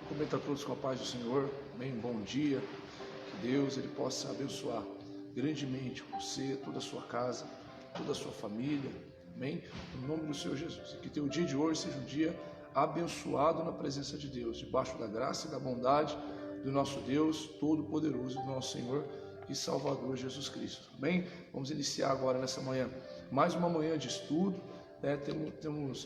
Cumprimento a todos com a paz do Senhor. Amém. Bom dia. Que Deus ele possa abençoar grandemente você, toda a sua casa, toda a sua família. Amém. No nome do Senhor Jesus. E que teu dia de hoje seja um dia abençoado na presença de Deus, debaixo da graça e da bondade do nosso Deus Todo-Poderoso, do nosso Senhor e Salvador Jesus Cristo. Amém. Vamos iniciar agora nessa manhã mais uma manhã de estudo.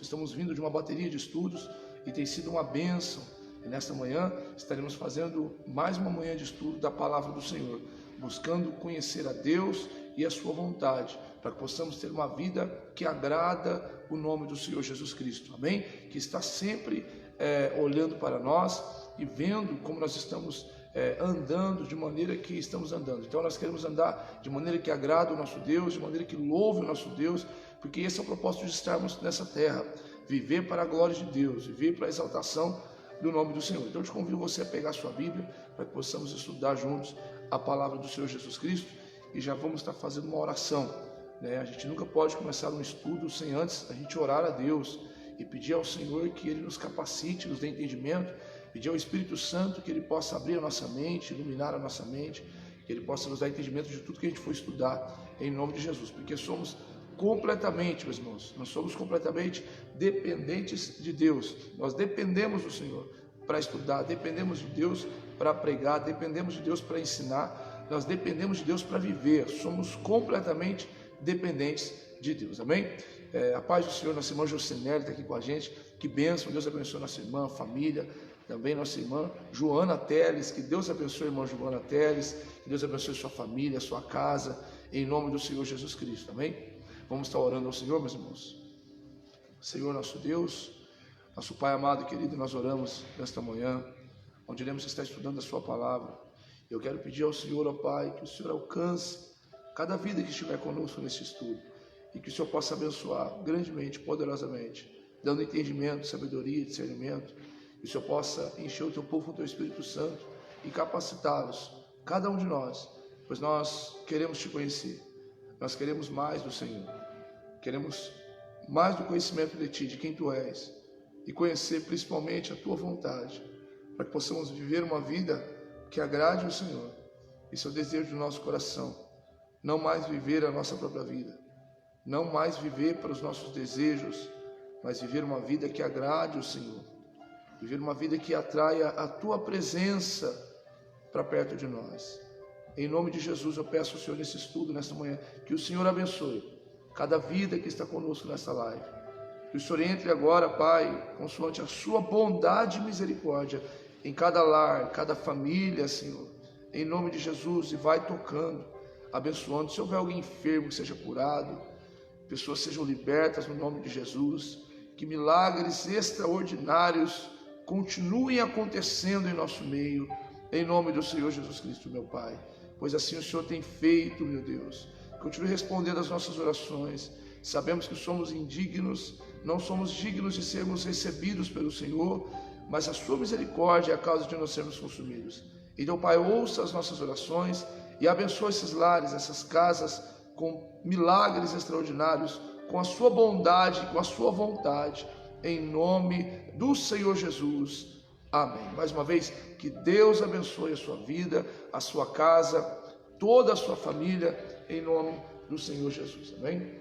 Estamos vindo de uma bateria de estudos e tem sido uma bênção. E nesta manhã estaremos fazendo mais uma manhã de estudo da palavra do Senhor, buscando conhecer a Deus e a sua vontade, para que possamos ter uma vida que agrada o nome do Senhor Jesus Cristo, amém? Que está sempre olhando para nós e vendo como nós estamos andando, de maneira que estamos andando. Então nós queremos andar de maneira que agrada o nosso Deus, de maneira que louve o nosso Deus, porque esse é o propósito de estarmos nessa terra, viver para a glória de Deus, viver para a exaltação do nome do Senhor. Então eu te convido você a pegar a sua Bíblia, para que possamos estudar juntos a palavra do Senhor Jesus Cristo, e já vamos estar fazendo uma oração, né? A gente nunca pode começar um estudo sem antes a gente orar a Deus e pedir ao Senhor que Ele nos capacite, nos dê entendimento, pedir ao Espírito Santo que Ele possa abrir a nossa mente, iluminar a nossa mente, que Ele possa nos dar entendimento de tudo que a gente for estudar, em nome de Jesus, porque somos completamente, meus irmãos, nós somos completamente dependentes de Deus. Nós dependemos do Senhor para estudar, dependemos de Deus para pregar, dependemos de Deus para ensinar, nós dependemos de Deus para viver. Somos completamente dependentes de Deus, amém? A paz do Senhor. Nossa irmã Jocenelli está aqui com a gente, que bênção, Deus abençoe nossa irmã, família, também nossa irmã Joana Teles, que Deus abençoe a irmã Joana Teles, que Deus abençoe sua família, sua casa, em nome do Senhor Jesus Cristo, amém? Vamos estar orando ao Senhor, meus irmãos. Senhor nosso Deus, nosso Pai amado e querido, nós oramos nesta manhã, onde iremos estar estudando a sua palavra. Eu quero pedir ao Senhor, ó Pai, que o Senhor alcance cada vida que estiver conosco nesse estudo, e que o Senhor possa abençoar grandemente, poderosamente, dando entendimento, sabedoria, discernimento, que o Senhor possa encher o teu povo com o teu Espírito Santo e capacitá-los, cada um de nós, pois nós queremos te conhecer, nós queremos mais do Senhor, queremos mais do conhecimento de Ti, de quem Tu és, e conhecer principalmente a Tua vontade, para que possamos viver uma vida que agrade ao Senhor. Esse é o desejo do nosso coração, não mais viver a nossa própria vida, não mais viver para os nossos desejos, mas viver uma vida que agrade ao Senhor, viver uma vida que atraia a Tua presença para perto de nós. Em nome de Jesus eu peço ao Senhor nesse estudo, nesta manhã, que o Senhor abençoe cada vida que está conosco nesta live. Que o Senhor entre agora, Pai, consoante a sua bondade e misericórdia, em cada lar, cada família, Senhor, em nome de Jesus, e vai tocando, abençoando. Se houver alguém enfermo, que seja curado, pessoas sejam libertas no nome de Jesus, que milagres extraordinários continuem acontecendo em nosso meio, em nome do Senhor Jesus Cristo, meu Pai, pois assim o Senhor tem feito, meu Deus. Continue respondendo às nossas orações. Sabemos que somos indignos, não somos dignos de sermos recebidos pelo Senhor, mas a sua misericórdia é a causa de não sermos consumidos. Então, Pai, ouça as nossas orações e abençoe esses lares, essas casas, com milagres extraordinários, com a sua bondade, com a sua vontade, em nome do Senhor Jesus. Amém. Mais uma vez, que Deus abençoe a sua vida, a sua casa, toda a sua família, em nome do Senhor Jesus. Amém?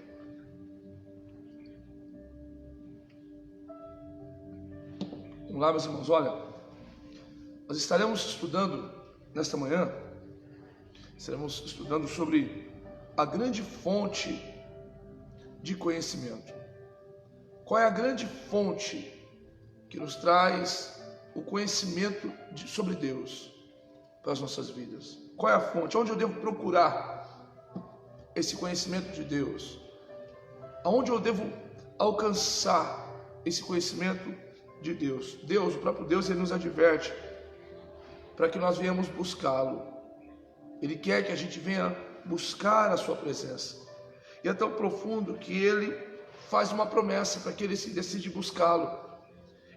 Vamos lá, meus irmãos. Olha, nós estaremos estudando nesta manhã, estaremos estudando sobre a grande fonte de conhecimento. Qual é a grande fonte que nos traz o conhecimento sobre Deus para as nossas vidas? Qual é a fonte? Onde eu devo procurar esse conhecimento de Deus? Aonde eu devo alcançar esse conhecimento de Deus? Deus, o próprio Deus, Ele nos adverte para que nós venhamos buscá-lo. Ele quer que a gente venha buscar a sua presença. E é tão profundo que Ele faz uma promessa para que Ele se decide buscá-lo.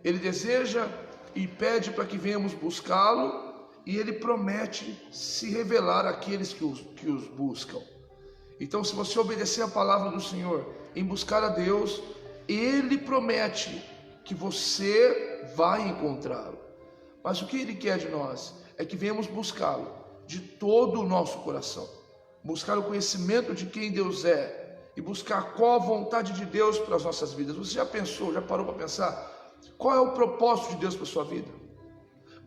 Ele deseja e pede para que venhamos buscá-lo, e Ele promete se revelar àqueles que os buscam. Então, se você obedecer a palavra do Senhor em buscar a Deus, Ele promete que você vai encontrá-lo. Mas o que Ele quer de nós é que venhamos buscá-lo de todo o nosso coração, buscar o conhecimento de quem Deus é e buscar qual a vontade de Deus para as nossas vidas. Você já pensou, já parou para pensar qual é o propósito de Deus para a sua vida?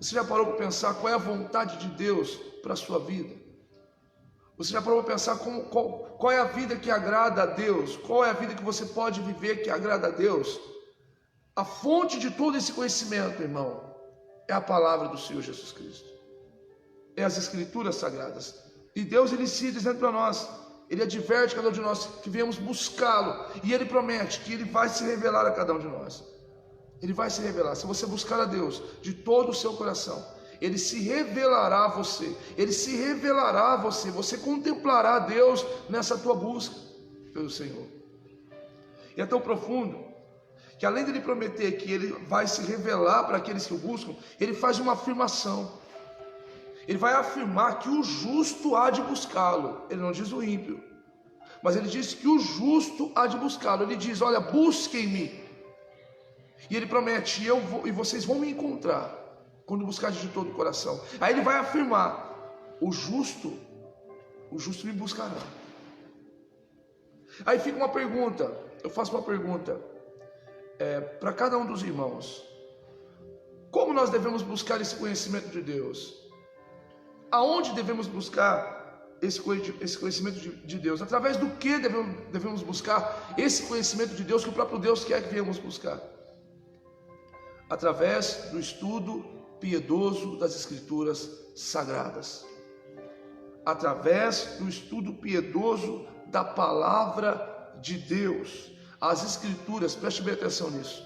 Você já parou para pensar qual é a vontade de Deus para a sua vida? Você já parou para pensar qual é a vida que agrada a Deus? Qual é a vida que você pode viver que agrada a Deus? A fonte de todo esse conhecimento, irmão, é a palavra do Senhor Jesus Cristo. É as Escrituras Sagradas. E Deus, Ele se dizendo para nós, Ele adverte cada um de nós que venhamos buscá-lo. E Ele promete que Ele vai se revelar a cada um de nós. Ele vai se revelar. Se você buscar a Deus de todo o seu coração, Ele se revelará a você. Ele se revelará a você. Você contemplará a Deus nessa tua busca pelo Senhor. E é tão profundo que, além de Ele prometer que Ele vai se revelar para aqueles que o buscam, Ele faz uma afirmação. Ele vai afirmar que o justo há de buscá-lo. Ele não diz o ímpio, mas Ele diz que o justo há de buscá-lo. Ele diz: olha, busquem-me. E Ele promete: e vocês vão me encontrar quando buscarem de todo o coração. Aí Ele vai afirmar: o justo me buscará. Aí fica uma pergunta, eu faço uma pergunta para cada um dos irmãos: como nós devemos buscar esse conhecimento de Deus? Aonde devemos buscar esse conhecimento de Deus? Através do que devemos buscar esse conhecimento de Deus que o próprio Deus quer que venhamos buscar? Através do estudo piedoso das Escrituras Sagradas. Através do estudo piedoso da Palavra de Deus. As Escrituras, preste bem atenção nisso.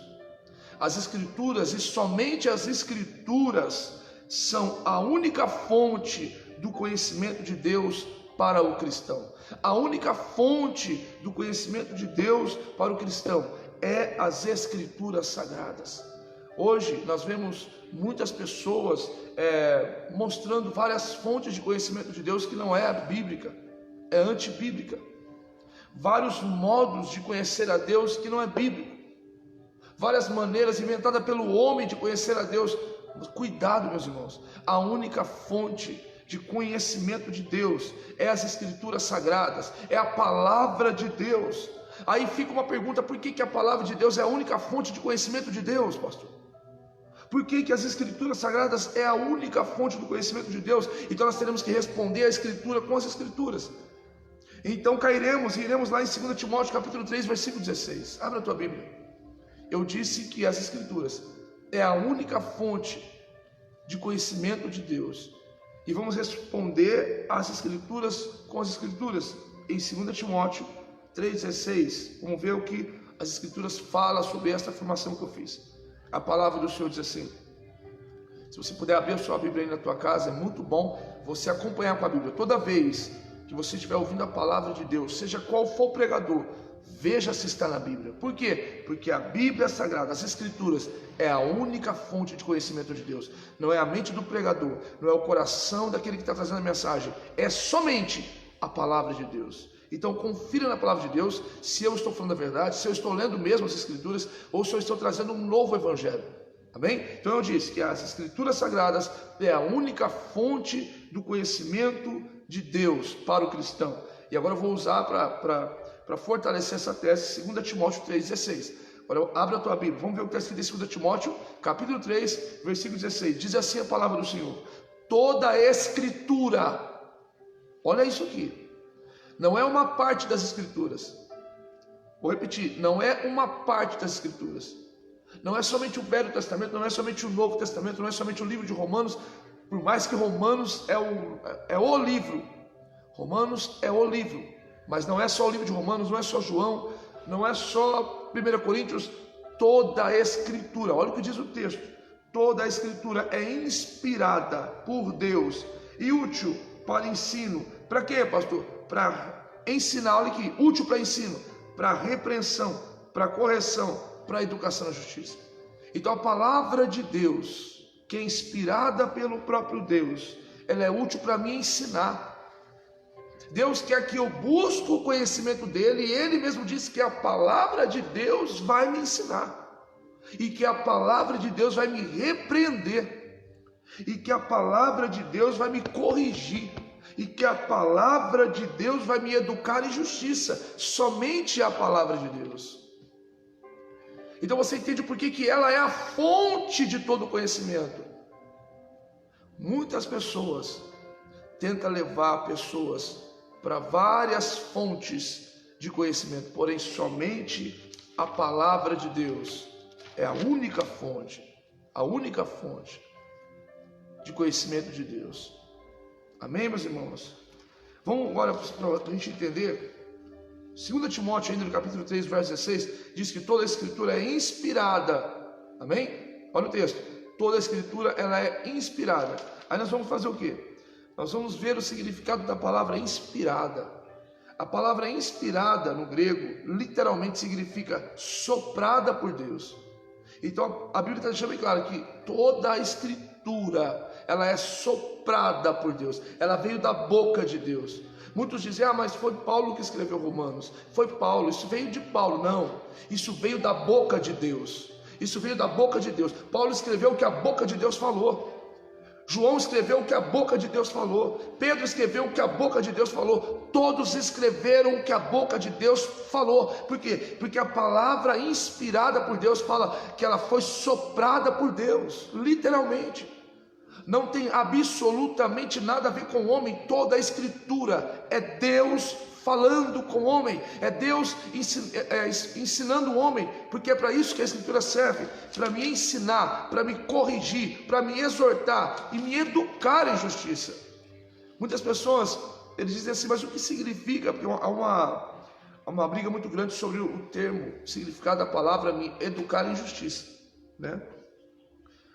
As Escrituras, e somente as Escrituras, são a única fonte do conhecimento de Deus para o cristão. A única fonte do conhecimento de Deus para o cristão é as Escrituras Sagradas. Hoje nós vemos muitas pessoas mostrando várias fontes de conhecimento de Deus que não é bíblica, é antibíblica. Vários modos de conhecer a Deus que não é bíblico. Várias maneiras inventadas pelo homem de conhecer a Deus. Cuidado, meus irmãos, a única fonte de conhecimento de Deus é as Escrituras Sagradas, é a Palavra de Deus. Aí fica uma pergunta: por que a Palavra de Deus é a única fonte de conhecimento de Deus, pastor? Por que as Escrituras Sagradas é a única fonte do conhecimento de Deus? Então nós teremos que responder a Escritura com as Escrituras. Então iremos lá em 2 Timóteo capítulo 3, versículo 16. Abra a tua Bíblia. Eu disse que as Escrituras é a única fonte de conhecimento de Deus. E vamos responder às Escrituras com as Escrituras. Em 2 Timóteo 3,16. Vamos ver o que as Escrituras falam sobre esta afirmação que eu fiz. A palavra do Senhor diz assim. Se você puder abrir a sua Bíblia aí na tua casa, é muito bom você acompanhar com a Bíblia. Toda vez que você estiver ouvindo a palavra de Deus, seja qual for o pregador, veja se está na Bíblia. Por quê? Porque a Bíblia Sagrada, as Escrituras, é a única fonte de conhecimento de Deus. Não é a mente do pregador, não é o coração daquele que está trazendo a mensagem. É somente a palavra de Deus. Então confira na palavra de Deus se eu estou falando a verdade, se eu estou lendo mesmo as Escrituras, ou se eu estou trazendo um novo evangelho. Amém? Então eu disse que as Escrituras Sagradas é a única fonte do conhecimento de Deus para o cristão. E agora eu vou usar para fortalecer essa tese, 2 Timóteo 3,16. Agora abra a tua Bíblia, vamos ver o que está escrito em 2 Timóteo, capítulo 3, versículo 16. Diz assim a palavra do Senhor: toda a Escritura, olha isso aqui, não é uma parte das Escrituras. Vou repetir, não é uma parte das Escrituras. Não é somente o Velho Testamento, não é somente o Novo Testamento, não é somente o livro de Romanos, por mais que Romanos é o livro. Romanos é o livro, mas não é só o livro de Romanos, não é só João, não é só 1 Coríntios, toda a Escritura. Olha o que diz o texto: toda a Escritura é inspirada por Deus e útil para ensino. Para quê, pastor? Para ensinar, olha aqui, útil para ensino, para repreensão, para correção, para educação na justiça. Então a palavra de Deus, que é inspirada pelo próprio Deus, ela é útil para me ensinar. Deus quer que eu busque o conhecimento dele, e ele mesmo disse que a palavra de Deus vai me ensinar, e que a palavra de Deus vai me repreender. e que a palavra de Deus vai me corrigir, e que a palavra de Deus vai me educar em justiça. Somente a palavra de Deus. Então você entende por que ela é a fonte de todo conhecimento. Muitas pessoas tentam levar pessoas para várias fontes de conhecimento, porém somente a palavra de Deus é a única fonte de conhecimento de Deus. Amém, meus irmãos? Vamos agora para a gente entender. 2 Timóteo, ainda no capítulo 3, verso 16, diz que toda a escritura é inspirada. Amém? Olha o texto. Toda a escritura ela é inspirada. Aí nós vamos fazer o quê? Nós vamos ver o significado da palavra inspirada. A palavra inspirada no grego literalmente significa soprada por Deus. Então a Bíblia está deixando bem claro que toda a escritura ela é soprada por Deus, ela veio da boca de Deus. Muitos dizem, mas foi Paulo que escreveu Romanos, foi Paulo, isso veio de Paulo. Não, isso veio da boca de Deus, isso veio da boca de Deus. Paulo escreveu o que a boca de Deus falou, João escreveu o que a boca de Deus falou, Pedro escreveu o que a boca de Deus falou, todos escreveram o que a boca de Deus falou. Por quê? Porque a palavra inspirada por Deus fala que ela foi soprada por Deus, literalmente. Não tem absolutamente nada a ver com o homem. Toda a escritura é Deus falando com o homem, é Deus ensinando o homem, porque é para isso que a escritura serve, para me ensinar, para me corrigir, para me exortar e me educar em justiça. Muitas pessoas, eles dizem assim, mas o que significa? Porque há uma briga muito grande sobre o termo, o significado da palavra me educar em justiça, né?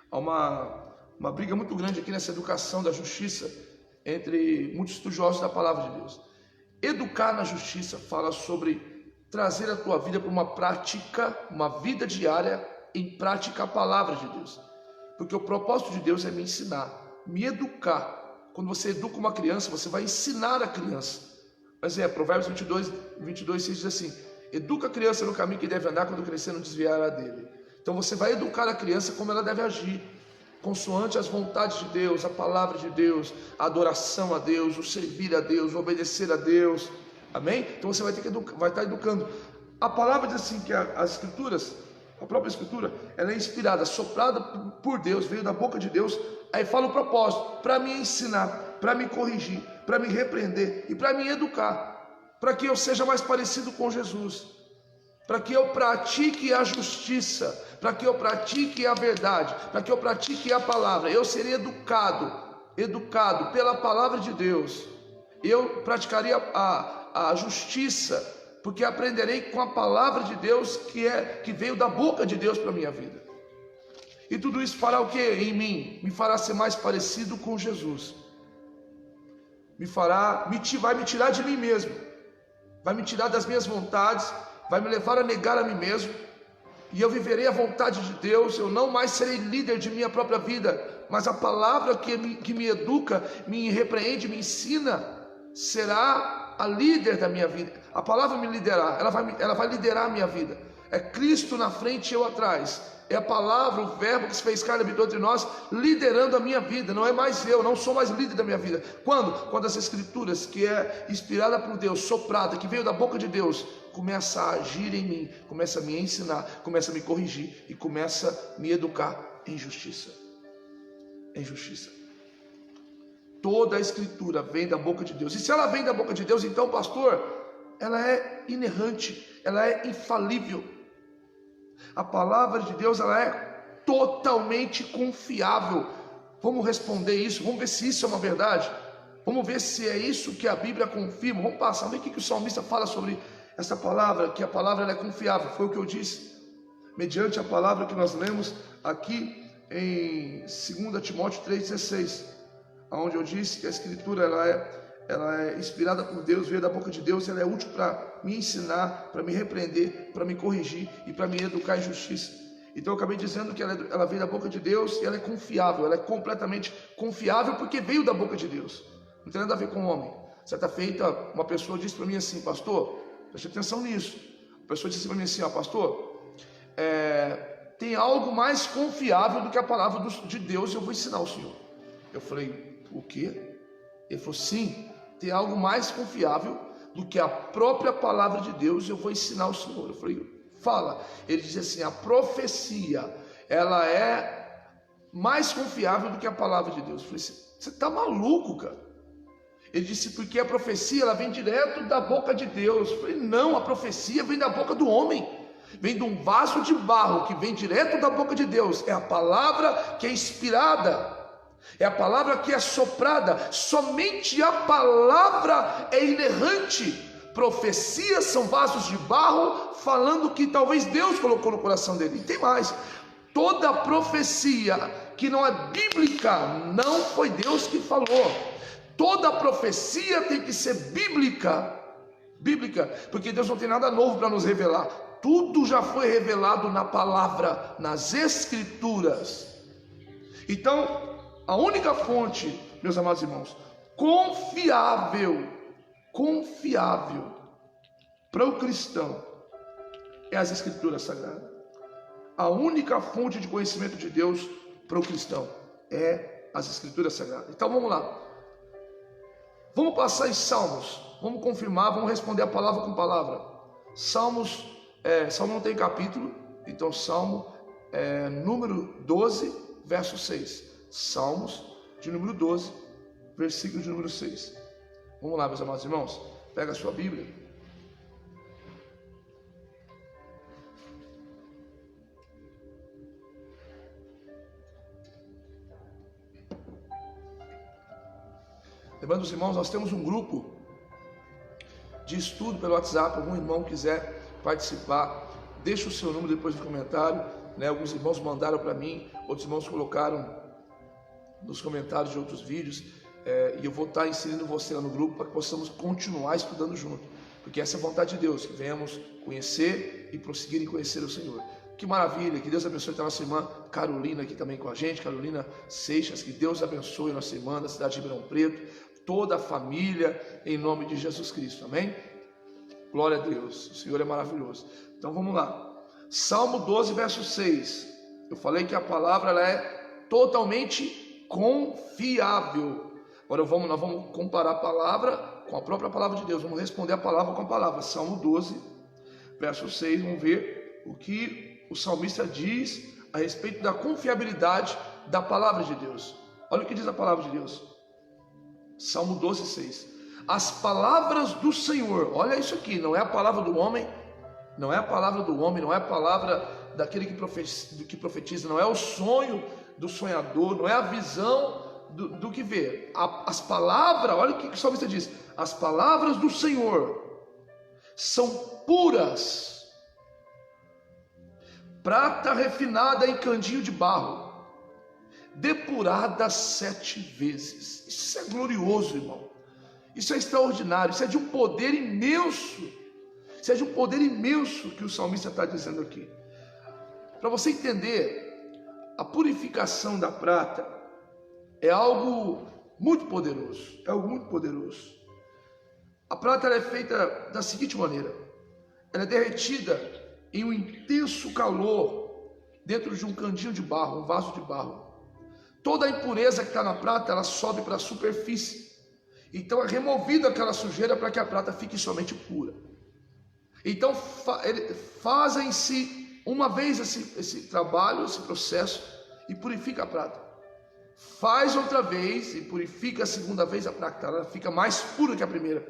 Há uma briga muito grande aqui nessa educação da justiça entre muitos estudiosos da palavra de Deus. Educar na justiça fala sobre trazer a tua vida para uma prática, uma vida diária em prática a palavra de Deus. Porque o propósito de Deus é me ensinar, me educar. Quando você educa uma criança, você vai ensinar a criança. Mas Provérbios 22, 6 diz assim: educa a criança no caminho que deve andar, quando crescer não desviará dele. Então você vai educar a criança como ela deve agir, consoante as vontades de Deus, a palavra de Deus, a adoração a Deus, o servir a Deus, o obedecer a Deus. Amém? Então você vai estar educando. A palavra diz assim que as escrituras, a própria escritura, ela é inspirada, soprada por Deus, veio da boca de Deus. Aí fala o propósito: para me ensinar, para me corrigir, para me repreender e para me educar, para que eu seja mais parecido com Jesus, para que eu pratique a justiça, para que eu pratique a verdade, para que eu pratique a palavra. Eu serei educado pela palavra de Deus. Eu praticaria a justiça, porque aprenderei com a palavra de Deus que veio da boca de Deus para a minha vida. E tudo isso fará o que em mim? Me fará ser mais parecido com Jesus. Vai me tirar de mim mesmo, vai me tirar das minhas vontades, vai me levar a negar a mim mesmo, e eu viverei a vontade de Deus. Eu não mais serei líder de minha própria vida, mas a palavra que me educa, me repreende, me ensina, será a líder da minha vida. A palavra me liderar, ela vai liderar a minha vida. É Cristo na frente e eu atrás. É a palavra, o verbo que se fez carne e habitou entre nós, liderando a minha vida. Não é mais eu, não sou mais líder da minha vida. Quando as escrituras, que é inspirada por Deus, soprada, que veio da boca de Deus, começa a agir em mim, começa a me ensinar, começa a me corrigir e começa a me educar em justiça. Em justiça. Toda a escritura vem da boca de Deus. E se ela vem da boca de Deus, então, pastor, ela é inerrante, ela é infalível. A palavra de Deus, ela é totalmente confiável. Vamos responder isso, vamos ver se isso é uma verdade, vamos ver se é isso que a Bíblia confirma. Vamos passar, ver o que o salmista fala sobre essa palavra, que a palavra ela é confiável. Foi o que eu disse, mediante a palavra que nós lemos aqui em 2 Timóteo 3,16, onde eu disse que a escritura ela é inspirada por Deus, veio da boca de Deus, ela é útil para me ensinar, para me repreender, para me corrigir e para me educar em justiça. Então eu acabei dizendo que ela veio da boca de Deus e ela é confiável, ela é completamente confiável porque veio da boca de Deus. Não tem nada a ver com o homem. Certa feita, uma pessoa disse para mim assim: pastor, preste atenção nisso. A pessoa disse para mim assim: pastor, tem algo mais confiável do que a palavra de Deus, e eu vou ensinar ao senhor. Eu falei, o quê? Ele falou, sim, tem algo mais confiável do que a própria palavra de Deus, eu vou ensinar o senhor. Eu falei, fala. Ele disse assim, a profecia, ela é mais confiável do que a palavra de Deus. Eu falei, você está maluco, cara? Ele disse, porque a profecia, ela vem direto da boca de Deus. Eu falei, não, a profecia vem da boca do homem. Vem de um vaso de barro que vem direto da boca de Deus. É a palavra que é inspirada, é a palavra que é soprada. Somente a palavra é inerrante. Profecias são vasos de barro falando que talvez Deus colocou no coração dele. E tem mais, toda profecia que não é bíblica, não foi Deus que falou. Toda profecia tem que ser bíblica, porque Deus não tem nada novo para nos revelar. Tudo já foi revelado na palavra, nas escrituras. Então, a única fonte, meus amados irmãos, confiável para o cristão é as escrituras sagradas. A única fonte de conhecimento de Deus para o cristão é as escrituras sagradas. Então vamos lá. Vamos passar em Salmos. Vamos confirmar, vamos responder a palavra com palavra. Salmo não tem capítulo, então Salmo número 12, verso 6. Salmos de número 12, versículo de número 6. Vamos lá, meus amados irmãos. Pega a sua Bíblia. Lembrando os irmãos, nós temos um grupo de estudo pelo WhatsApp. Algum irmão quiser participar, deixa o seu número depois no comentário, né? Alguns irmãos mandaram para mim, outros irmãos colocaram nos comentários de outros vídeos, e eu vou estar inserindo você lá no grupo para que possamos continuar estudando junto, porque essa é a vontade de Deus, que venhamos conhecer e prosseguir em conhecer o Senhor. Que maravilha, que Deus abençoe a nossa irmã Carolina aqui também com a gente, Carolina Seixas, que Deus abençoe a nossa irmã da cidade de Ribeirão Preto, toda a família, em nome de Jesus Cristo, amém? Glória a Deus, o Senhor é maravilhoso. Então vamos lá, Salmo 12, verso 6, eu falei que a palavra ela é totalmente confiável. Agora nós vamos comparar a palavra com a própria palavra de Deus, vamos responder a palavra com a palavra. Salmo 12, verso 6, vamos ver o que o salmista diz a respeito da confiabilidade da palavra de Deus. Olha o que diz a palavra de Deus, Salmo 12, 6. As palavras do Senhor, olha isso aqui, não é a palavra do homem, não é a palavra do homem, não é a palavra daquele que profetiza, não é o sonho do sonhador, não é a visão do que vê. As palavras, olha o que o salmista diz, as palavras do Senhor são puras, prata refinada em candeeiro de barro, depurada 7 vezes. Isso é glorioso, irmão. Isso é extraordinário. Isso é de um poder imenso. Isso é de um poder imenso que o salmista está dizendo aqui. Para você entender, a purificação da prata é algo muito poderoso. É algo muito poderoso. A prata ela é feita da seguinte maneira: ela é derretida em um intenso calor dentro de um candeeiro de barro, um vaso de barro. Toda a impureza que está na prata, ela sobe para a superfície. Então é removida aquela sujeira para que a prata fique somente pura. Então fazem-se uma vez esse trabalho, esse processo, e purifica a prata. Faz outra vez e purifica a segunda vez a prata, ela fica mais pura que a primeira.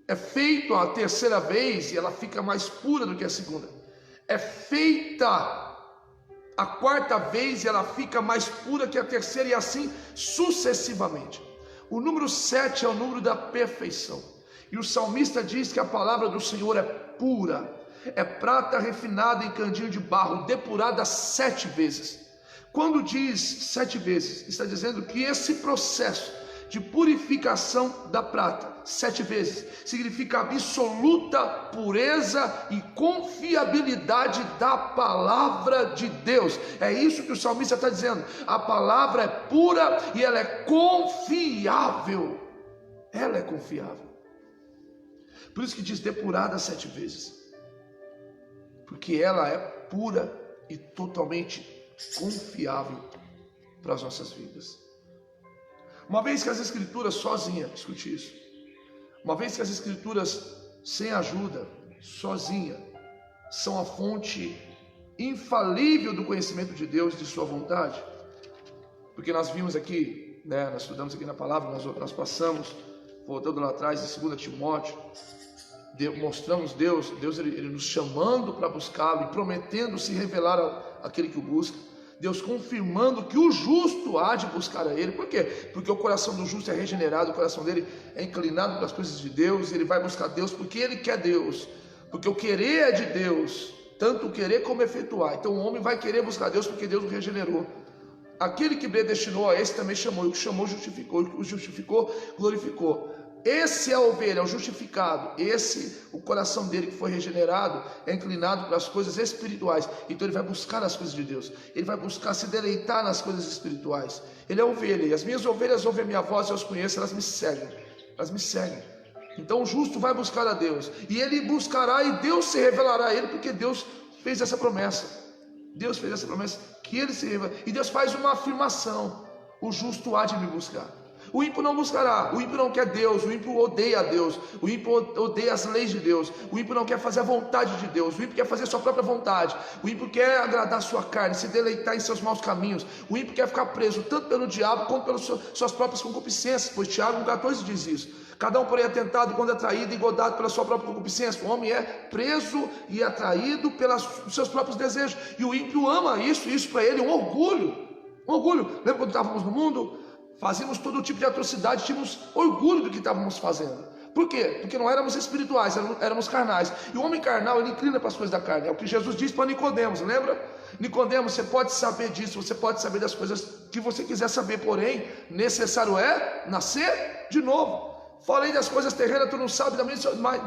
É feito a terceira vez e ela fica mais pura do que a segunda. É feita a quarta vez e ela fica mais pura que a terceira, e assim sucessivamente. O número 7 é o número da perfeição. E o salmista diz que a palavra do Senhor é pura, é prata refinada em candeeiro de barro, depurada 7 vezes. Quando diz 7 vezes, está dizendo que esse processo de purificação da prata 7 vezes significa absoluta pureza e confiabilidade da palavra de Deus. É isso que o salmista está dizendo. A palavra é pura e ela é confiável. Ela é confiável. Por isso que diz depurada 7 vezes, porque ela é pura e totalmente confiável para as nossas vidas. Uma vez que as escrituras sozinha, escute isso, uma vez que as escrituras sem ajuda, sozinha, são a fonte infalível do conhecimento de Deus e de sua vontade, porque nós vimos aqui, né, nós estudamos aqui na palavra, nós passamos, voltando lá atrás em 2 Timóteo, mostramos Deus ele nos chamando para buscá-lo e prometendo se revelar àquele que o busca, Deus confirmando que o justo há de buscar a Ele. Por quê? Porque o coração do justo é regenerado, o coração dele é inclinado para as coisas de Deus, ele vai buscar Deus porque ele quer Deus, porque o querer é de Deus, tanto o querer como efetuar. Então o homem vai querer buscar Deus porque Deus o regenerou. Aquele que predestinou a esse também chamou, e o que chamou justificou, e o que o justificou glorificou. Esse é a ovelha, é o justificado. O coração dele que foi regenerado é inclinado para as coisas espirituais. Então ele vai buscar as coisas de Deus, ele vai buscar se deleitar nas coisas espirituais. Ele é a ovelha, e as minhas ovelhas ouvem a minha voz, eu as conheço, elas me seguem. Então o justo vai buscar a Deus, e ele buscará, e Deus se revelará a ele, porque Deus fez essa promessa. Deus fez essa promessa, que ele se revela, e Deus faz uma afirmação: o justo há de me buscar. O ímpio não buscará, o ímpio não quer Deus, o ímpio odeia a Deus, o ímpio odeia as leis de Deus, o ímpio não quer fazer a vontade de Deus, o ímpio quer fazer a sua própria vontade, o ímpio quer agradar a sua carne, se deleitar em seus maus caminhos, o ímpio quer ficar preso tanto pelo diabo quanto pelas suas próprias concupiscências, pois Tiago 1,14 diz isso. Cada um, porém, é tentado quando é atraído e engodado pela sua própria concupiscência. O homem é preso e atraído pelos seus próprios desejos, e o ímpio ama isso para ele é um orgulho. Lembra quando estávamos no mundo? Fazíamos todo tipo de atrocidade, tínhamos orgulho do que estávamos fazendo. Por quê? Porque não éramos espirituais, éramos carnais. E o homem carnal, ele inclina para as coisas da carne. É o que Jesus disse para Nicodemos, lembra? Nicodemos, você pode saber disso, você pode saber das coisas que você quiser saber, porém, necessário é nascer de novo. Falei das coisas terrenas, tu não sabe,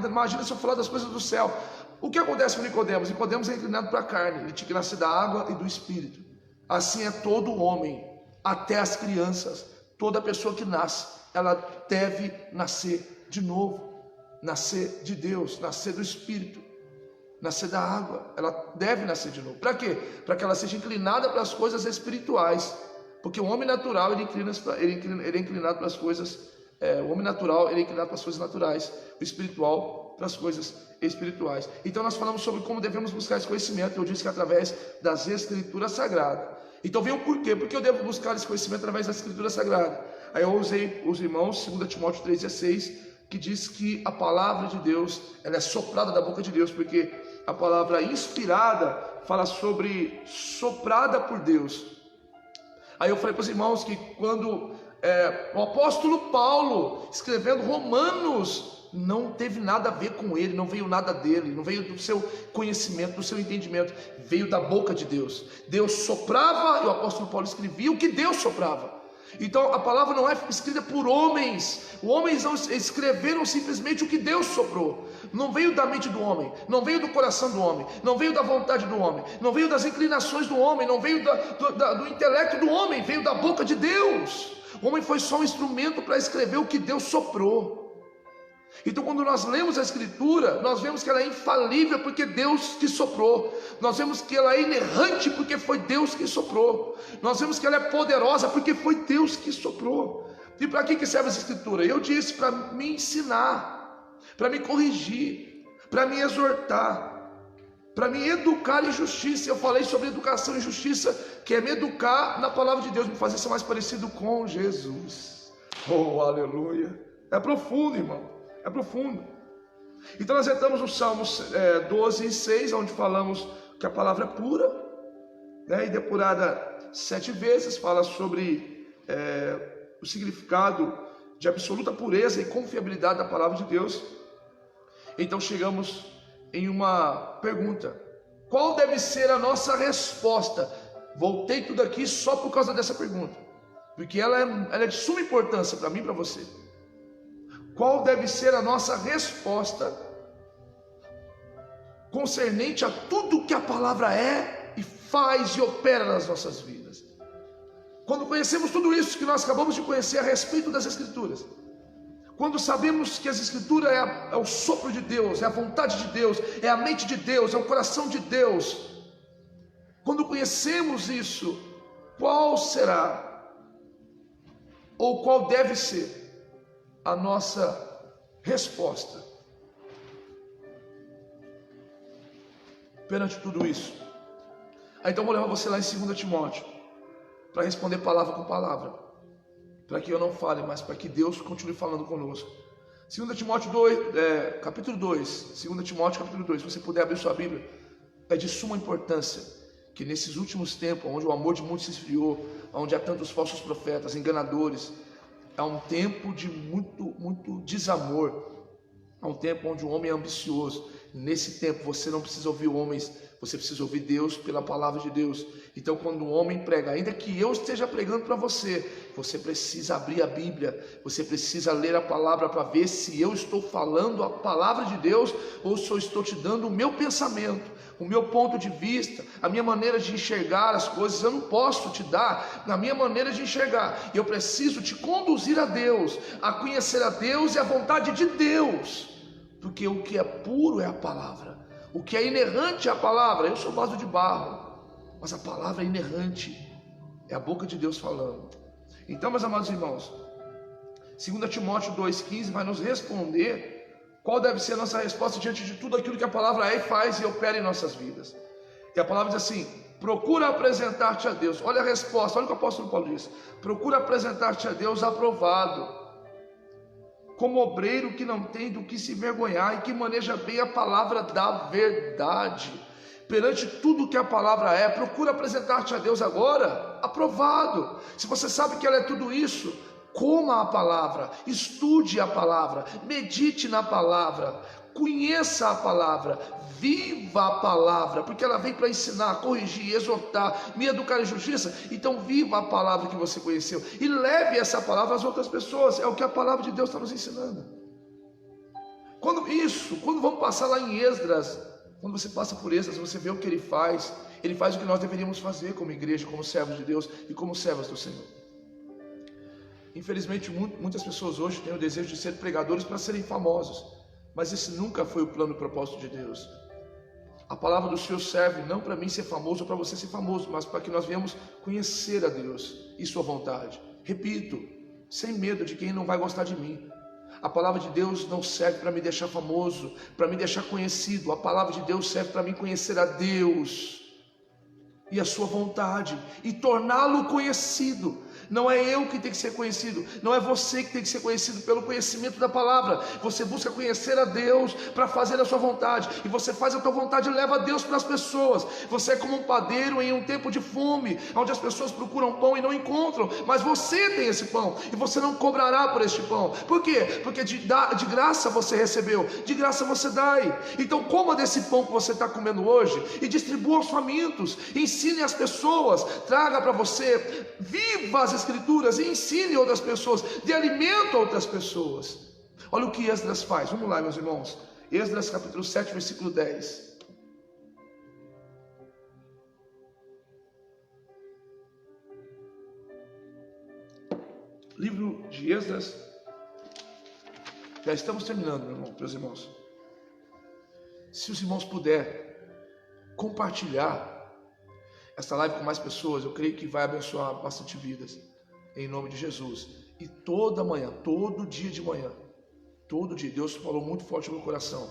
imagina se eu falar das coisas do céu. O que acontece com Nicodemos? Nicodemos é inclinado para a carne, ele tinha que nascer da água e do Espírito. Assim é todo homem, até as crianças. Toda pessoa que nasce, ela deve nascer de novo, nascer de Deus, nascer do Espírito, nascer da água. Ela deve nascer de novo. Para quê? Para que ela seja inclinada para as coisas espirituais. Porque o homem natural, ele é inclinado para as coisas, o homem natural, ele é inclinado para as coisas naturais, o espiritual para as coisas espirituais. Então nós falamos sobre como devemos buscar esse conhecimento. Eu disse que através das Escrituras Sagradas. Então vem o porquê, porque eu devo buscar esse conhecimento através da Escritura Sagrada. Aí eu usei os irmãos, 2 Timóteo 3,16, que diz que a palavra de Deus, ela é soprada da boca de Deus, porque a palavra inspirada fala sobre soprada por Deus. Aí eu falei para os irmãos que quando o apóstolo Paulo, escrevendo Romanos, não teve nada a ver com ele, não veio nada dele, não veio do seu conhecimento, do seu entendimento, veio da boca de Deus. Deus soprava e o apóstolo Paulo escrevia o que Deus soprava. Então a palavra não é escrita por homens, os homens não escreveram simplesmente o que Deus soprou. Não veio da mente do homem, não veio do coração do homem, não veio da vontade do homem, não veio das inclinações do homem, não veio do intelecto do homem, veio da boca de Deus. O homem foi só um instrumento para escrever o que Deus soprou. Então quando nós lemos a Escritura, nós vemos que ela é infalível porque Deus que soprou. Nós vemos que ela é inerrante porque foi Deus que soprou. Nós vemos que ela é poderosa porque foi Deus que soprou. E para que serve essa Escritura? Eu disse, para me ensinar, para me corrigir, para me exortar, para me educar em justiça. Eu falei sobre educação em justiça, que é me educar na palavra de Deus, me fazer ser mais parecido com Jesus. Oh, aleluia! É profundo, irmão. É profundo. Então nós entramos no Salmos 12:6, onde falamos que a palavra é pura, né, e depurada 7 vezes, fala sobre o significado de absoluta pureza e confiabilidade da palavra de Deus. Então chegamos em uma pergunta: qual deve ser a nossa resposta? Voltei tudo aqui só por causa dessa pergunta, porque ela é de suma importância para mim e para você. Qual deve ser a nossa resposta concernente a tudo que a palavra é e faz e opera nas nossas vidas? Quando conhecemos tudo isso que nós acabamos de conhecer a respeito das Escrituras, quando sabemos que as Escrituras é o sopro de Deus, é a vontade de Deus, é a mente de Deus, é o coração de Deus, quando conhecemos isso, qual será ou qual deve ser a nossa resposta perante tudo isso? Então vou levar você lá em 2 Timóteo, para responder palavra com palavra, para que eu não fale, mas para que Deus continue falando conosco. 2 Timóteo 2, capítulo 2, 2 Timóteo capítulo 2, se você puder abrir sua Bíblia, é de suma importância que nesses últimos tempos, onde o amor de muitos se esfriou, onde há tantos falsos profetas, enganadores, há um tempo de muito desamor, há um tempo onde o homem é ambicioso. Nesse tempo você não precisa ouvir homens, você precisa ouvir Deus pela palavra de Deus. Então quando um homem prega, ainda que eu esteja pregando para você, você precisa abrir a Bíblia, você precisa ler a palavra para ver se eu estou falando a palavra de Deus ou se eu estou te dando o meu pensamento, o meu ponto de vista, a minha maneira de enxergar as coisas. Eu não posso te dar na minha maneira de enxergar, eu preciso te conduzir a Deus, a conhecer a Deus e a vontade de Deus, porque o que é puro é a palavra, o que é inerrante é a palavra. Eu sou vaso de barro, mas a palavra é inerrante, é a boca de Deus falando. Então, meus amados irmãos, 2 Timóteo 2,15 vai nos responder qual deve ser a nossa resposta diante de tudo aquilo que a palavra é e faz e opera em nossas vidas. E a palavra diz assim: procura apresentar-te a Deus. Olha a resposta, olha o que o apóstolo Paulo diz: procura apresentar-te a Deus aprovado, como obreiro que não tem do que se envergonhar e que maneja bem a palavra da verdade. Perante tudo que a palavra é, procura apresentar-te a Deus agora aprovado. Se você sabe que ela é tudo isso, coma a palavra, estude a palavra, medite na palavra, conheça a palavra, viva a palavra, porque ela vem para ensinar, corrigir, exortar, me educar em justiça. Então viva a palavra que você conheceu e leve essa palavra às outras pessoas. É o que a palavra de Deus está nos ensinando. Quando vamos passar lá em Esdras, quando você passa por Esdras, você vê o que ele faz o que nós deveríamos fazer como igreja, como servos de Deus e como servas do Senhor. Infelizmente muitas pessoas hoje têm o desejo de ser pregadores para serem famosos, mas esse nunca foi o plano e o propósito de Deus. A palavra do Senhor serve não para mim ser famoso ou para você ser famoso, mas para que nós venhamos conhecer a Deus e sua vontade. Repito, sem medo de quem não vai gostar de mim. A palavra de Deus não serve para me deixar famoso, para me deixar conhecido. A palavra de Deus serve para mim conhecer a Deus e a sua vontade e torná-lo conhecido. Não é eu que tem que ser conhecido, não é você que tem que ser conhecido pelo conhecimento da palavra. Você busca conhecer a Deus para fazer a sua vontade, e você faz a tua vontade e leva a Deus para as pessoas. Você é como um padeiro em um tempo de fome, onde as pessoas procuram pão e não encontram, mas você tem esse pão e você não cobrará por este pão. Por quê? Porque de graça você recebeu, de graça você dai. Então coma desse pão que você está comendo hoje e distribua aos famintos, ensine as pessoas, traga para você, viva as Escrituras e ensine outras pessoas, dê alimento a outras pessoas. Olha o que Esdras faz, vamos lá, meus irmãos. Esdras capítulo 7, versículo 10. Livro de Esdras, já estamos terminando, meus irmãos. Se os irmãos puderem compartilhar esta live com mais pessoas, eu creio que vai abençoar bastante vidas, em nome de Jesus. E toda manhã, todo dia de manhã, todo dia, Deus falou muito forte no meu coração,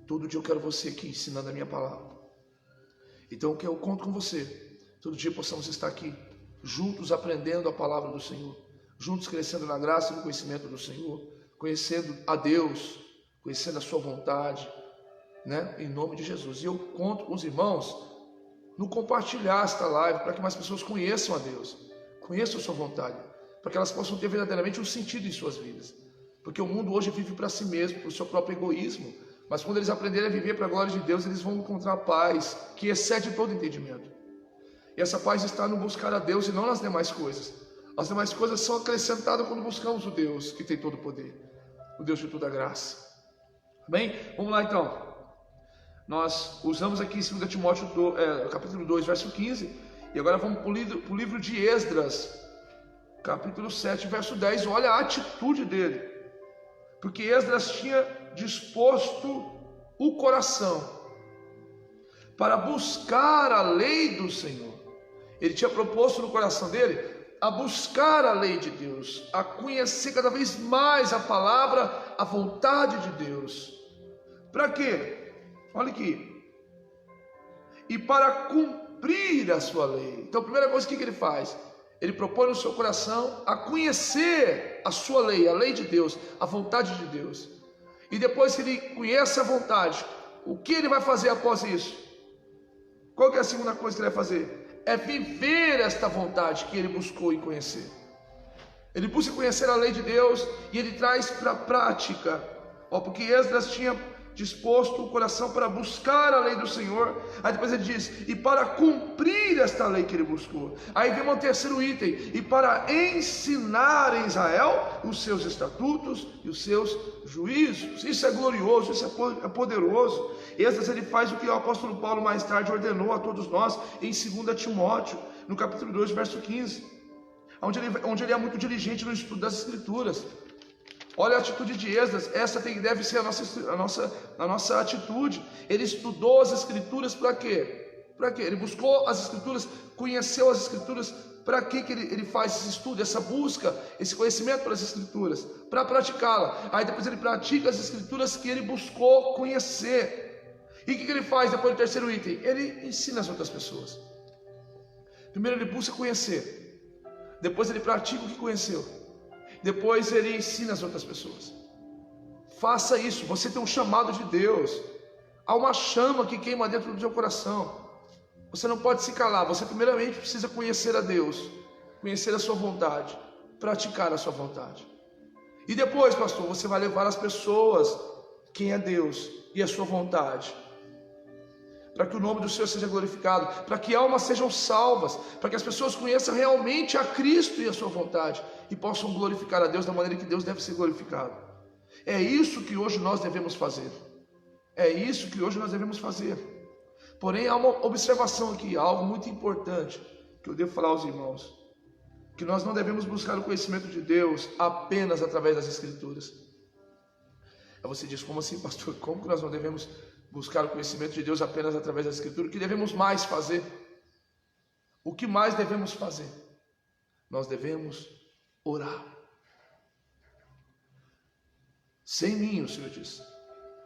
todo dia eu quero você aqui ensinando a minha palavra. Então eu conto com você, todo dia possamos estar aqui, juntos aprendendo a palavra do Senhor, juntos crescendo na graça e no conhecimento do Senhor, conhecendo a Deus, conhecendo a sua vontade, né? Em nome de Jesus. E eu conto com os irmãos no compartilhar esta live, para que mais pessoas conheçam a Deus, conheçam a sua vontade, para que elas possam ter verdadeiramente um sentido em suas vidas. Porque o mundo hoje vive para si mesmo, para o seu próprio egoísmo, mas quando eles aprenderem a viver para a glória de Deus, eles vão encontrar paz que excede todo entendimento. E essa paz está no buscar a Deus e não nas demais coisas. As demais coisas são acrescentadas quando buscamos o Deus que tem todo o poder, o Deus de toda a graça. Amém? Vamos lá então. Nós usamos aqui 2 Timóteo capítulo 2, verso 15, e agora vamos para o livro de Esdras, capítulo 7, verso 10. Olha a atitude dele, porque Esdras tinha disposto o coração para buscar a lei do Senhor. Ele tinha proposto no coração dele a buscar a lei de Deus, a conhecer cada vez mais a palavra, a vontade de Deus. Para quê? Olha aqui. E para cumprir a sua lei. Então a primeira coisa que ele faz? Ele propõe no seu coração a conhecer a sua lei, a lei de Deus, a vontade de Deus. E depois que ele conhece a vontade, o que ele vai fazer após isso? Qual que é a segunda coisa que ele vai fazer? É viver esta vontade que ele buscou em conhecer. Ele busca conhecer a lei de Deus e ele traz para a prática. Porque Esdras tinha disposto o coração para buscar a lei do Senhor. Aí depois ele diz, e para cumprir esta lei que ele buscou. Aí vem um terceiro item, e para ensinar em Israel os seus estatutos e os seus juízos. Isso é glorioso, isso é poderoso. Esdras, ele faz o que o apóstolo Paulo mais tarde ordenou a todos nós em 2 Timóteo, no capítulo 2, verso 15, onde ele é muito diligente no estudo das Escrituras. Olha a atitude de Esdras, essa deve ser a nossa atitude. Ele estudou as Escrituras para quê? Para quê? Ele buscou as Escrituras, conheceu as Escrituras. Para que ele faz esse estudo, essa busca, esse conhecimento pelas Escrituras? Para praticá-la. Aí depois ele pratica as Escrituras que ele buscou conhecer. E o que ele faz depois do terceiro item? Ele ensina as outras pessoas. Primeiro ele busca conhecer, depois ele pratica o que conheceu. Depois ele ensina as outras pessoas. Faça isso, você tem um chamado de Deus. Há uma chama que queima dentro do seu coração. Você não pode se calar, você primeiramente precisa conhecer a Deus, conhecer a sua vontade, praticar a sua vontade. E depois, pastor, você vai levar as pessoas quem é Deus e a sua vontade, para que o nome do Senhor seja glorificado, para que almas sejam salvas, para que as pessoas conheçam realmente a Cristo e a sua vontade, e possam glorificar a Deus da maneira que Deus deve ser glorificado. É isso que hoje nós devemos fazer. É isso que hoje nós devemos fazer. Porém, há uma observação aqui, algo muito importante, que eu devo falar aos irmãos, que nós não devemos buscar o conhecimento de Deus apenas através das Escrituras. Aí você diz, como assim, pastor? Como que nós não devemos buscar o conhecimento de Deus apenas através da Escritura? O que devemos mais fazer? O que mais devemos fazer? Nós devemos orar. Sem mim, o Senhor diz,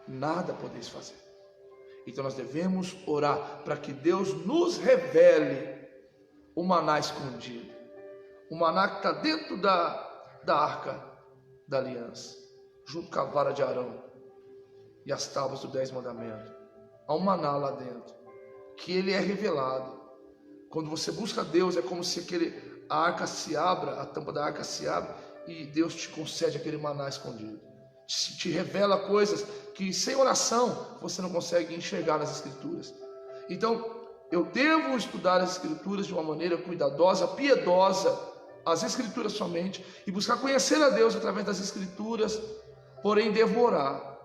nada podeis fazer. Então nós devemos orar para que Deus nos revele o maná escondido, o maná que está dentro da arca da aliança, junto com a vara de Arão e as tábuas dos 10 mandamentos. Há um maná lá dentro, que ele é revelado. Quando você busca Deus, é como se a arca se abra, a tampa da arca se abre, e Deus te concede aquele maná escondido. Te revela coisas que sem oração você não consegue enxergar nas Escrituras. Então, eu devo estudar as Escrituras de uma maneira cuidadosa, piedosa, as Escrituras somente, e buscar conhecer a Deus através das Escrituras. Porém, devo orar.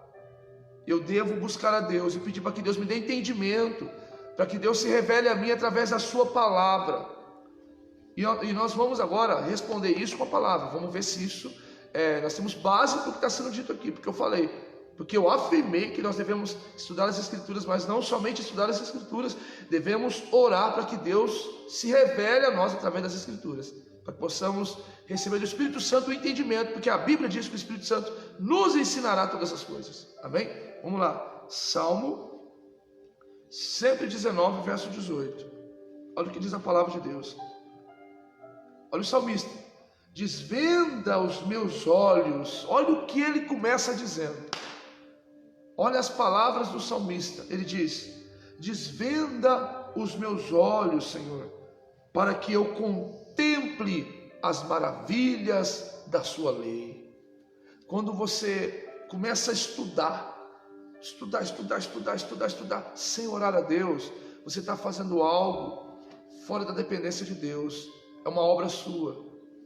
Eu devo buscar a Deus e pedir para que Deus me dê entendimento, para que Deus se revele a mim através da sua palavra. E nós vamos agora responder isso com a palavra. Vamos ver se isso, nós temos base para o que está sendo dito aqui, porque eu afirmei que nós devemos estudar as Escrituras, mas não somente estudar as Escrituras, devemos orar para que Deus se revele a nós através das Escrituras, para que possamos receber do Espírito Santo o entendimento, porque a Bíblia diz que o Espírito Santo nos ensinará todas as coisas. Amém? Vamos lá, Salmo 119, verso 18. Olha o que diz a palavra de Deus. Olha o salmista: desvenda os meus olhos. Olha o que ele começa dizendo. Olha as palavras do salmista. Ele diz: desvenda os meus olhos, Senhor, para que eu contemple as maravilhas da sua lei. Quando você começa a estudar, sem orar a Deus, você está fazendo algo fora da dependência de Deus. É uma obra sua.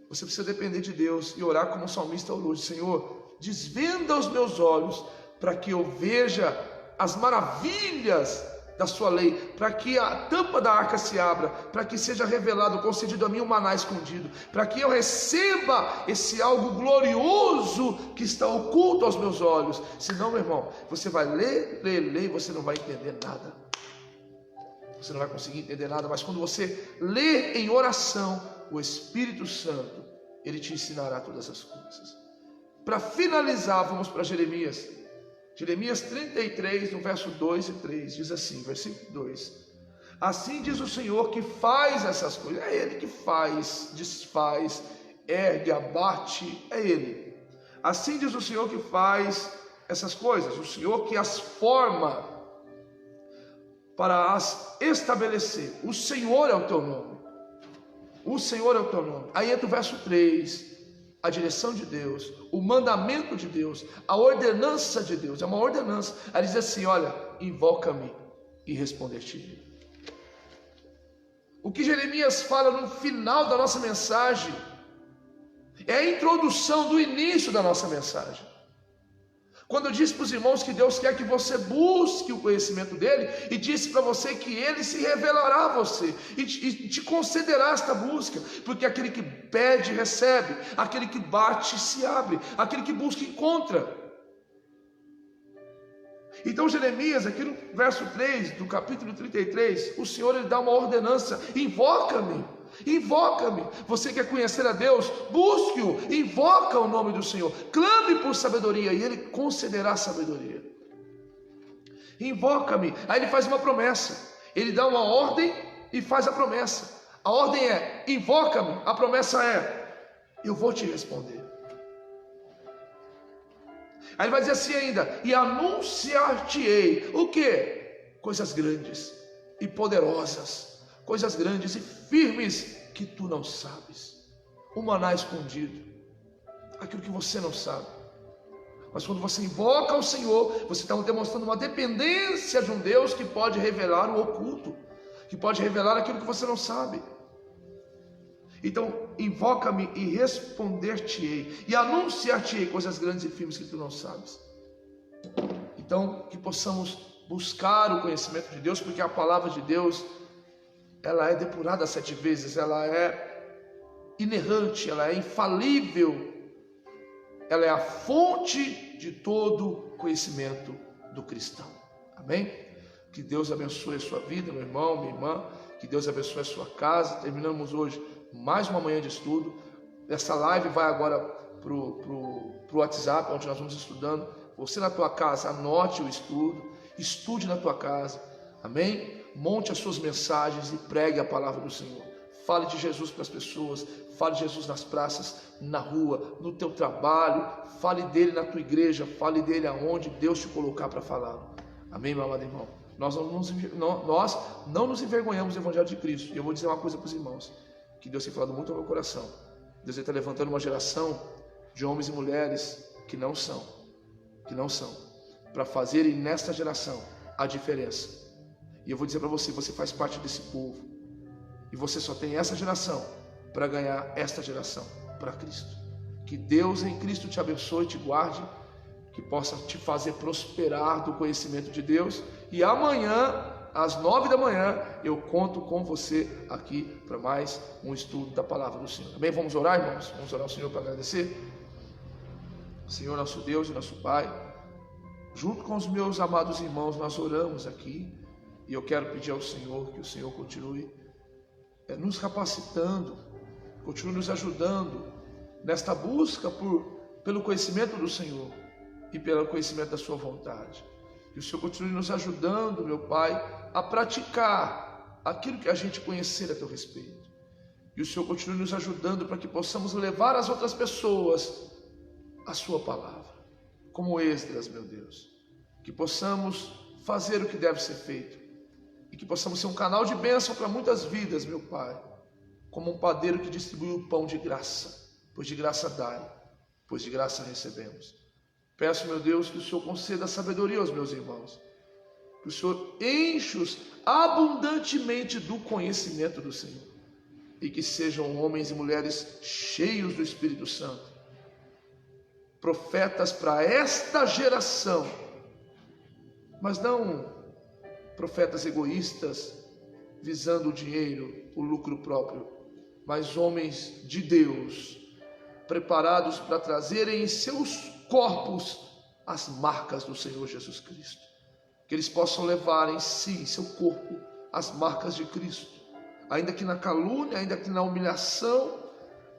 Você precisa depender de Deus e orar como o salmista orou: Senhor, desvenda os meus olhos para que eu veja as maravilhas da sua lei, para que a tampa da arca se abra, para que seja revelado, concedido a mim o maná escondido, para que eu receba esse algo glorioso que está oculto aos meus olhos. Senão, meu irmão, você vai ler e você não vai entender nada. Você não vai conseguir entender nada, mas quando você lê em oração, o Espírito Santo, ele te ensinará todas as coisas. Para finalizar, vamos para Jeremias. Jeremias 33, no verso 2 e 3, diz assim, versículo 2: assim diz o Senhor que faz essas coisas. É Ele que faz, desfaz, ergue, abate, é Ele. Assim diz o Senhor que faz essas coisas, o Senhor que as forma para as estabelecer. O Senhor é o teu nome. O Senhor é o teu nome. Aí entra o verso 3, a direção de Deus, o mandamento de Deus, a ordenança de Deus, é uma ordenança. Aí diz assim, olha, invoca-me e responder-te. O que Jeremias fala no final da nossa mensagem é a introdução do início da nossa mensagem. Quando eu disse para os irmãos que Deus quer que você busque o conhecimento dele, e disse para você que ele se revelará a você e te concederá esta busca, porque aquele que pede recebe, aquele que bate se abre, aquele que busca encontra. Então Jeremias, aqui no verso 3 do capítulo 33, o Senhor ele dá uma ordenança: invoca-me, invoca-me. Você quer conhecer a Deus? Busque-o, invoca o nome do Senhor, clame por sabedoria e ele concederá sabedoria. Invoca-me. Aí ele faz uma promessa, ele dá uma ordem e faz a promessa. A ordem é: invoca-me. A promessa é: eu vou te responder. Aí ele vai dizer assim ainda: e anunciar-te-ei o quê? Coisas grandes e poderosas, coisas grandes e firmes que tu não sabes. O maná escondido, aquilo que você não sabe. Mas quando você invoca o Senhor, você está demonstrando uma dependência de um Deus que pode revelar o oculto, que pode revelar aquilo que você não sabe. Então, invoca-me e responder-te-ei, e anunciar-te-ei coisas grandes e firmes que tu não sabes. Então, que possamos buscar o conhecimento de Deus, porque a palavra de Deus, ela é depurada 7 vezes, ela é inerrante, ela é infalível, ela é a fonte de todo conhecimento do cristão. Amém? Que Deus abençoe a sua vida, meu irmão, minha irmã, que Deus abençoe a sua casa. Terminamos hoje mais uma manhã de estudo. Essa live vai agora para o WhatsApp, onde nós vamos estudando. Você na tua casa, anote o estudo, estude na tua casa, amém? Monte as suas mensagens e pregue a palavra do Senhor. Fale de Jesus para as pessoas, fale de Jesus nas praças, na rua, no teu trabalho, fale dele na tua igreja, fale dele aonde Deus te colocar para falá-lo. Amém, meu amado irmão? Nós não nos envergonhamos do Evangelho de Cristo. E eu vou dizer uma coisa para os irmãos, que Deus tem falado muito ao meu coração. Deus está levantando uma geração de homens e mulheres que não são, para fazerem nesta geração a diferença. E eu vou dizer para você, você faz parte desse povo, e você só tem essa geração para ganhar esta geração para Cristo. Que Deus em Cristo te abençoe, te guarde, que possa te fazer prosperar do conhecimento de Deus. E amanhã, às 9 da manhã, eu conto com você aqui para mais um estudo da palavra do Senhor. Amém? Vamos orar, irmãos? Vamos orar ao Senhor para agradecer? Senhor, nosso Deus e nosso Pai, junto com os meus amados irmãos, nós oramos aqui, e eu quero pedir ao Senhor que o Senhor continue nos capacitando, continue nos ajudando nesta busca pelo conhecimento do Senhor e pelo conhecimento da sua vontade. Que o Senhor continue nos ajudando, meu Pai, a praticar aquilo que a gente conhecer a teu respeito. E o Senhor continue nos ajudando para que possamos levar às outras pessoas a sua palavra, como Esdras, meu Deus. Que possamos fazer o que deve ser feito e que possamos ser um canal de bênção para muitas vidas, meu Pai, como um padeiro que distribui o pão de graça, pois de graça dai, pois de graça recebemos. Peço, meu Deus, que o Senhor conceda sabedoria aos meus irmãos, que o Senhor enche-os abundantemente do conhecimento do Senhor, e que sejam homens e mulheres cheios do Espírito Santo, profetas para esta geração, mas não profetas egoístas, visando o dinheiro, o lucro próprio, mas homens de Deus, preparados para trazerem em seus corpos as marcas do Senhor Jesus Cristo. Que eles possam levar em si, em seu corpo, as marcas de Cristo, ainda que na calúnia, ainda que na humilhação,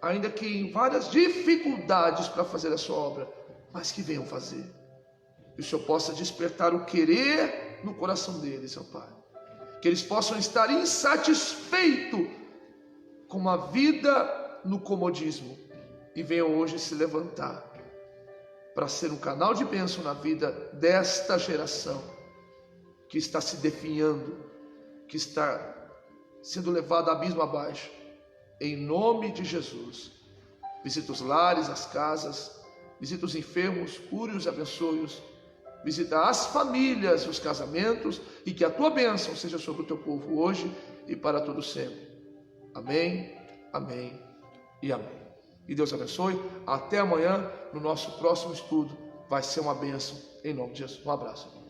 ainda que em várias dificuldades para fazer a sua obra, mas que venham fazer. Que o Senhor possa despertar o querer no coração deles, ó Pai. Que eles possam estar insatisfeitos com uma vida no comodismo e venham hoje se levantar para ser um canal de bênção na vida desta geração que está se definhando, que está sendo levada abismo abaixo. Em nome de Jesus, visita os lares, as casas, visita os enfermos, cure-os e abençoe-os, visita as famílias, os casamentos, e que a tua bênção seja sobre o teu povo hoje e para todo sempre. Amém, amém e amém. E Deus abençoe. Até amanhã no nosso próximo estudo. Vai ser uma bênção em nome de Jesus. Um abraço.